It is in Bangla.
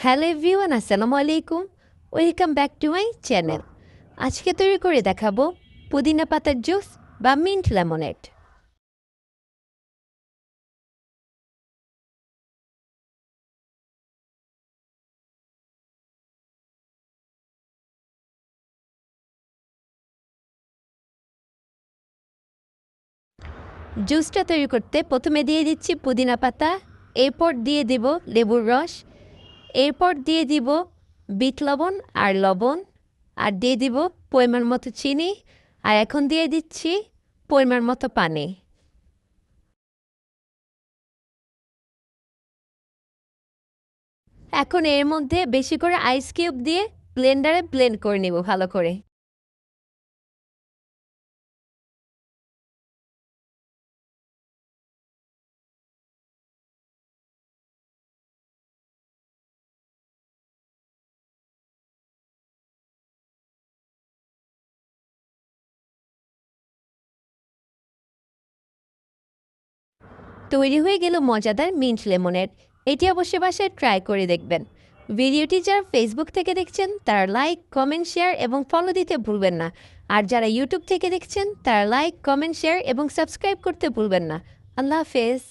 হ্যালো এভরিওয়ান, আসসালামু আলাইকুম। Welcome back to my channel. আজকে তৈরি করে দেখাবো পুদিনা পাতার জুস বা মিন্ট লেমনেড। জুসটা তৈরি করতে প্রথমে দিয়ে দিচ্ছি পুদিনা পাতা, এরপর দিয়ে দিব লেবুর রস, এরপর দিয়ে দিব বিট লবণ আর লবণ, আর দিয়ে দিব পরিমাণ মতো চিনি, আর এখন দিয়ে দিচ্ছি পরিমাণ মতো পানি। এখন এর মধ্যে বেশি করে আইস কিউব দিয়ে ব্লেন্ডারে ব্লেন্ড করে নেব ভালো করে। তৈরি হয়ে গেল মজাদার মিন্ট লেমনেড। এটি অবশ্যই বাসায় ট্রাই করে দেখবেন। ভিডিওটি যারা ফেসবুক থেকে দেখছেন তারা লাইক, কমেন্ট, শেয়ার এবং ফলো দিতে ভুলবেন না। আর যারা ইউটিউব থেকে দেখছেন তারা লাইক, কমেন্ট, শেয়ার এবং সাবস্ক্রাইব করতে ভুলবেন না। আল্লাহ হাফেজ।